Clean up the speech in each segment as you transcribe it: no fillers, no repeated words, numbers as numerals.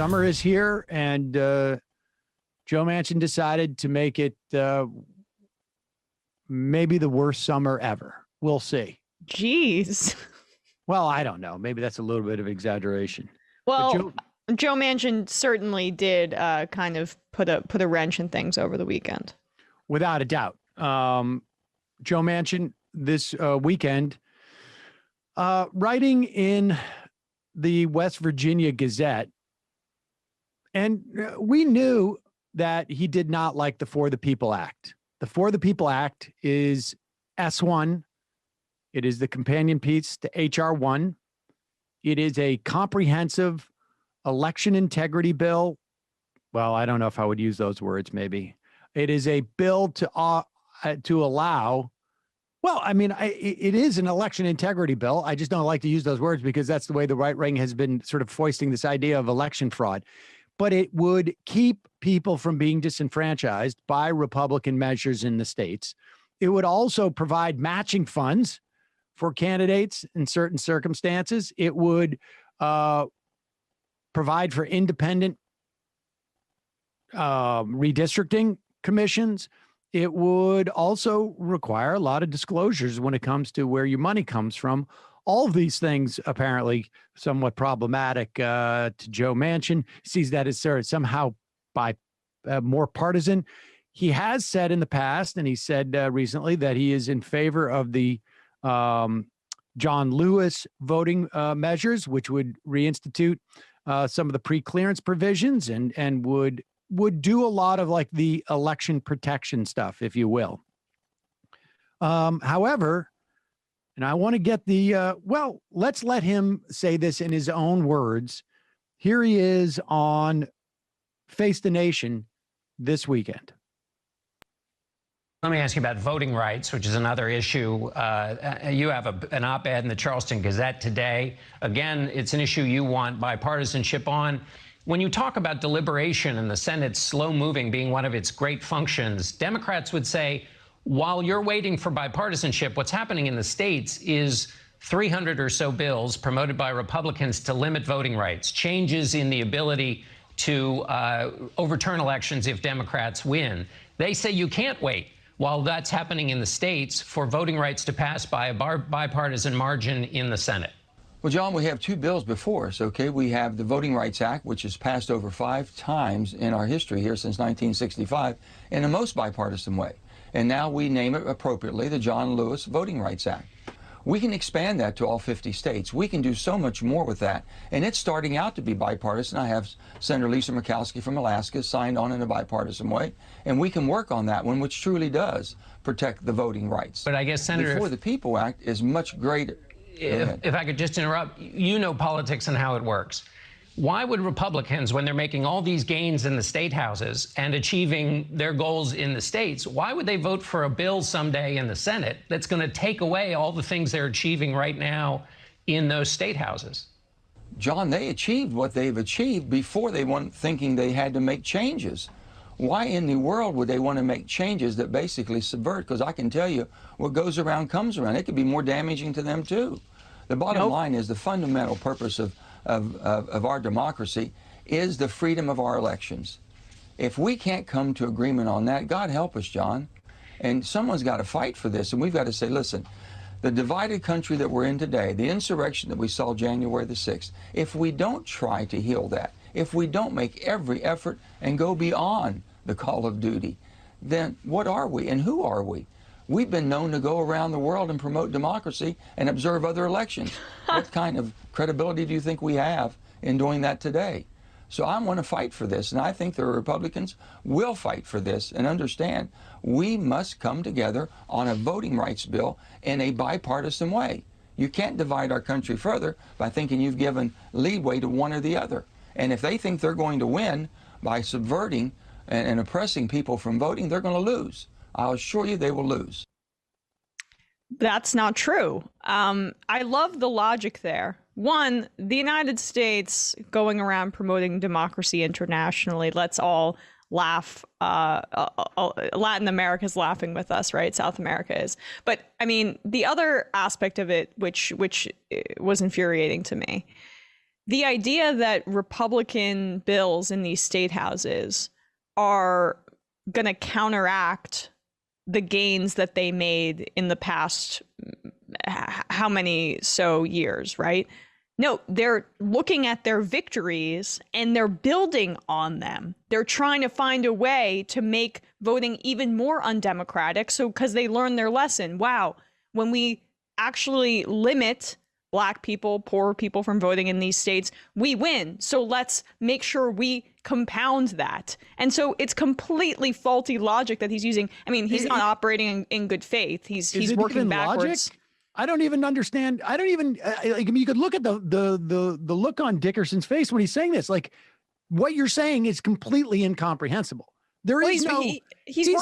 Summer is here, and Joe Manchin decided to make it maybe the worst summer ever. We'll see. Jeez. Well, I don't know. Maybe that's a little bit of exaggeration. Well, Joe Manchin certainly did kind of put a wrench in things over the weekend. Without a doubt. Joe Manchin this weekend, writing in the West Virginia Gazette, and we knew that he did not like the For the People Act. The For the People Act is S1. It is the companion piece to HR1. It is a comprehensive election integrity bill. Well, I don't know if I would use those words, maybe. It is a bill to allow, well, I mean, it is an election integrity bill. I just don't like to use those words because that's the way the right wing has been sort of foisting this idea of election fraud. But it would keep people from being disenfranchised by Republican measures in the states. It would also provide matching funds for candidates in certain circumstances. It would provide for independent redistricting commissions. It would also require a lot of disclosures when it comes to where your money comes from. All of these things apparently somewhat problematic to Joe Manchin. Sees that as somehow more partisan. He has said in the past, and he said recently, that he is in favor of the John Lewis voting measures, which would reinstitute some of the pre-clearance provisions and would do a lot of like the election protection stuff, if you will. However, and I want to get well, let's let him say this in his own words. Here he is on Face the Nation this weekend. Let me ask you about voting rights, which is another issue. You have an op-ed in the Charleston Gazette today. Again, it's an issue you want bipartisanship on. When you talk about deliberation and the Senate's slow moving being one of its great functions, Democrats would say, while you're waiting for bipartisanship, what's happening in the states is 300 or so bills promoted by Republicans to limit voting rights, changes in the ability to overturn elections if Democrats win. They say you can't wait while that's happening in the states for voting rights to pass by a bipartisan margin in the Senate. Well, John, we have two bills before us, okay? We have the Voting Rights Act, which has passed over 5 times in our history here since 1965 in the most bipartisan way. And now we name it appropriately the John Lewis Voting Rights Act. We can expand that to all 50 states. We can do so much more with that. And it's starting out to be bipartisan. I have Senator Lisa Murkowski from Alaska signed on in a bipartisan way. And we can work on that one, which truly does protect the voting rights. But I guess, Senator, the For the People Act is much greater. If I could just interrupt, you know politics and how it works. Why would Republicans, when they're making all these gains in the state houses and achieving their goals in the states, why would they vote for a bill someday in the Senate that's going to take away all the things they're achieving right now in those state houses? John, they achieved what they've achieved before they went thinking they had to make changes. Why in the world would they want to make changes that basically subvert? Because I can tell you, what goes around comes around. It could be more damaging to them, too. The bottom line is the fundamental purpose of our democracy is the freedom of our elections. If we can't come to agreement on that, God help us, John. And someone's got to fight for this, and we've got to say, listen, the divided country that we're in today, the insurrection that we saw January the 6th, if we don't try to heal that, if we don't make every effort and go beyond the call of duty, then what are we and who are we? We've been known to go around the world and promote democracy and observe other elections. What kind of credibility do you think we have in doing that today? So I want to fight for this, and I think the Republicans will fight for this and understand we must come together on a voting rights bill in a bipartisan way. You can't divide our country further by thinking you've given leeway to one or the other. And if they think they're going to win by subverting and oppressing people from voting, they're going to lose. I'll assure you they will lose. That's not true. I love the logic there. One, the United States going around promoting democracy internationally, let's all laugh. Latin America's laughing with us, right? South America is. But I mean, the other aspect of it, which was infuriating to me, The idea that Republican bills in these state houses are going to counteract the gains that they made in the past how many so years, right? No, they're looking at their victories and they're building on them. They're trying to find a way to make voting even more undemocratic. So, because they learned their lesson, wow, when we actually limit Black people, poor people from voting in these states, we win. So let's make sure we compound that. And so it's completely faulty logic that he's using. I mean, he's not operating in good faith. He's working backwards. Logic? I don't even understand. I don't even like. I mean, you could look at the look on Dickerson's face when he's saying this. Like, what you're saying is completely incomprehensible. He's working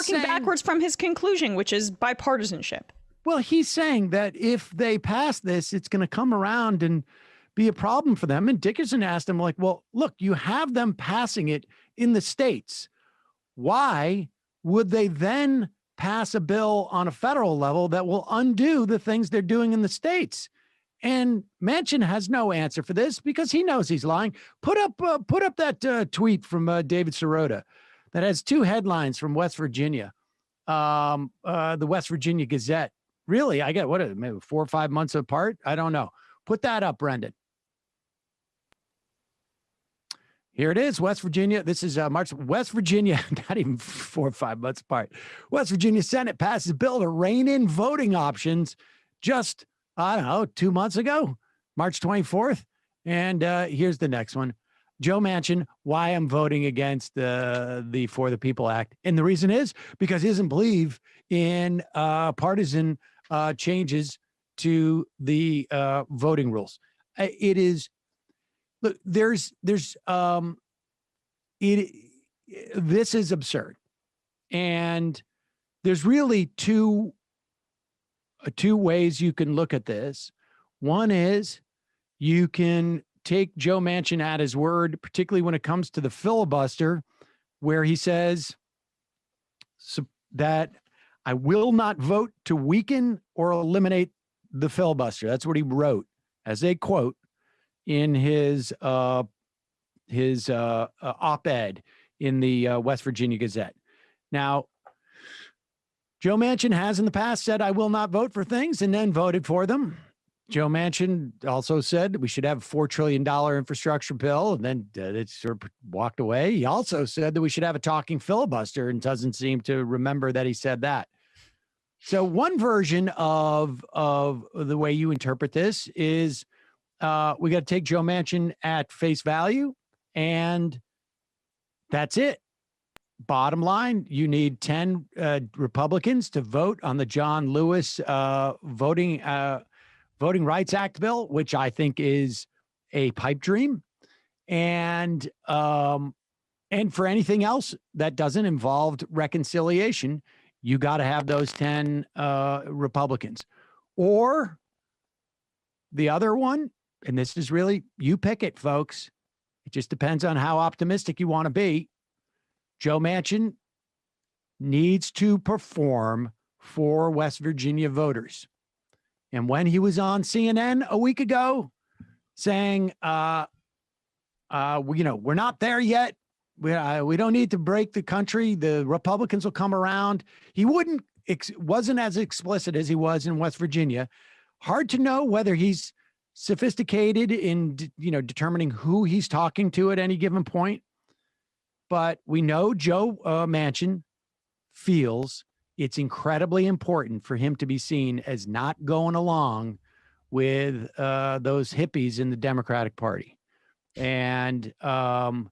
saying, backwards from his conclusion, which is bipartisanship. Well, he's saying that if they pass this, it's going to come around and be a problem for them. And Dickerson asked him, like, well, look, you have them passing it in the states. Why would they then pass a bill on a federal level that will undo the things they're doing in the states? And Manchin has no answer for this because he knows he's lying. Put up that tweet from David Sirota that has two headlines from West Virginia, the West Virginia Gazette. Really, I get, what is it, maybe 4 or 5 months apart? I don't know. Put that up, Brendan. Here it is, West Virginia. This is March. West Virginia, not even 4 or 5 months apart. West Virginia Senate passes a bill to rein in voting options just, I don't know, 2 months ago, March 24th. And here's the next one. Joe Manchin, why I'm voting against the For the People Act. And the reason is because he doesn't believe in partisan changes to the voting rules. It is, look, this is absurd. And there's really two ways you can look at this. One is you can take Joe Manchin at his word, particularly when it comes to the filibuster, where he says that I will not vote to weaken or eliminate the filibuster. That's what he wrote as a quote in his op-ed in the West Virginia Gazette. Now, Joe Manchin has in the past said, I will not vote for things, and then voted for them. Joe Manchin also said we should have a $4 trillion infrastructure bill, and then it sort of walked away. He also said that we should have a talking filibuster and doesn't seem to remember that he said that. So one version of the way you interpret this is we got to take Joe Manchin at face value, and that's it. Bottom line, you need 10 Republicans to vote on the John Lewis Voting Rights Act bill, which I think is a pipe dream. And for anything else that doesn't involve reconciliation, you got to have those 10 Republicans. Or the other one, and this is really, you pick it, folks. It just depends on how optimistic you want to be. Joe Manchin needs to perform for West Virginia voters. And when he was on CNN a week ago saying, we're not there yet. We don't need to break the country. The Republicans will come around. He wasn't as explicit as he was in West Virginia. Hard to know whether he's sophisticated in, determining who he's talking to at any given point. But we know Joe Manchin feels it's incredibly important for him to be seen as not going along with those hippies in the Democratic Party. And I'm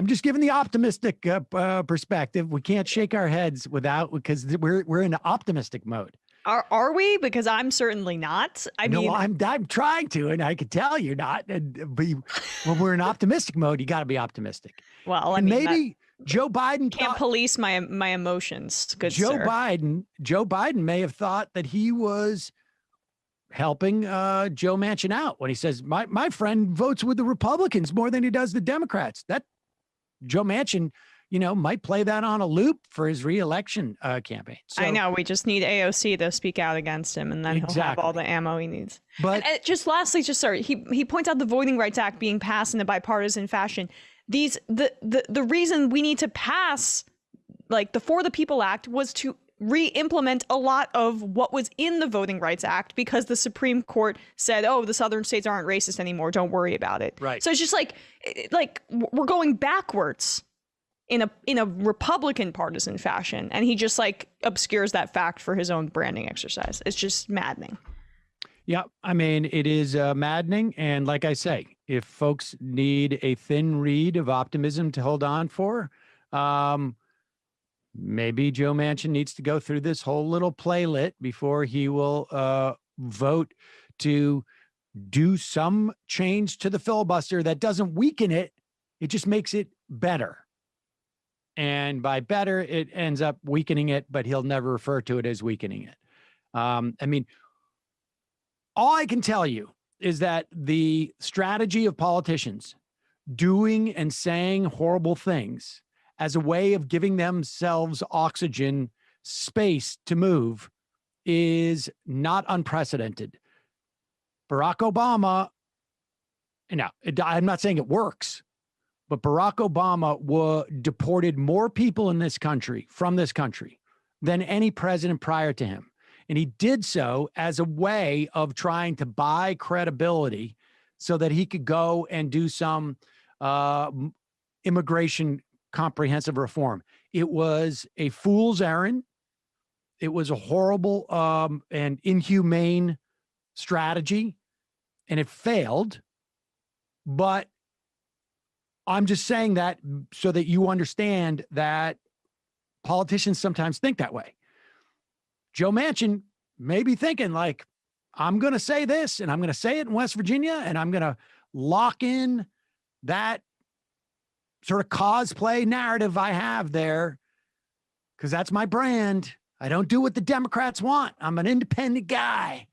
just giving the optimistic perspective. We can't shake our heads because we're in optimistic mode. Are we? Because I'm certainly not. I'm trying to, and I can tell you're not. But when we're in optimistic mode, you got to be optimistic. Well, maybe Joe Biden can't police my emotions. Good Joe sir. Joe Biden may have thought that he was helping Joe Manchin out when he says, my friend votes with the Republicans more than he does the Democrats. That Joe Manchin, might play that on a loop for his reelection campaign. So, I know. We just need AOC to speak out against him, and then he'll have all the ammo he needs. But and just lastly, he points out the Voting Rights Act being passed in a bipartisan fashion. The reason we need to pass like the For the People Act was to re-implement a lot of what was in the Voting Rights Act, because the Supreme Court said, oh, the southern states aren't racist anymore, don't worry about it. Right. So it's just like we're going backwards in a Republican partisan fashion, and he just like obscures that fact for his own branding exercise. It's just maddening. Yeah, I mean, it is maddening. And like I say, if folks need a thin reed of optimism to hold on for, maybe Joe Manchin needs to go through this whole little playlet before he will vote to do some change to the filibuster that doesn't weaken it. It just makes it better. And by better, it ends up weakening it, but he'll never refer to it as weakening it. I mean, all I can tell you is that the strategy of politicians doing and saying horrible things as a way of giving themselves oxygen, space to move, is not unprecedented. Barack Obama, I'm not saying it works, but Barack Obama deported more people in this country, from this country, than any president prior to him. And he did so as a way of trying to buy credibility so that he could go and do some immigration comprehensive reform. It was a fool's errand. It was a horrible and inhumane strategy, and it failed. But I'm just saying that so that you understand that politicians sometimes think that way. Joe Manchin may be thinking like, I'm going to say this, and I'm going to say it in West Virginia, and I'm going to lock in that sort of cosplay narrative I have there, because that's my brand. I don't do what the Democrats want. I'm an independent guy.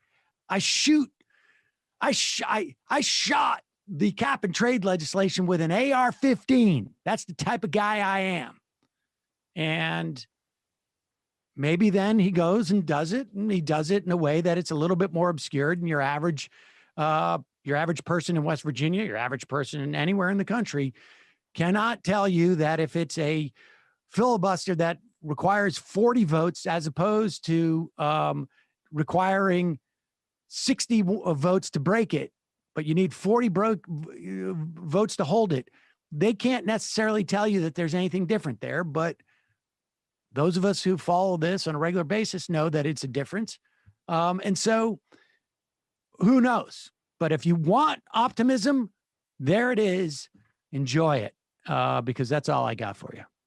I shot the cap and trade legislation with an AR-15. That's the type of guy I am. And maybe then he goes and does it, and he does it in a way that it's a little bit more obscured, and your average person in West Virginia, your average person anywhere in the country cannot tell you that if it's a filibuster that requires 40 votes as opposed to requiring 60 votes to break it, but you need 40 votes to hold it. They can't necessarily tell you that there's anything different there, but those of us who follow this on a regular basis know that it's a difference. And so who knows? But if you want optimism, there it is. Enjoy it, because that's all I got for you.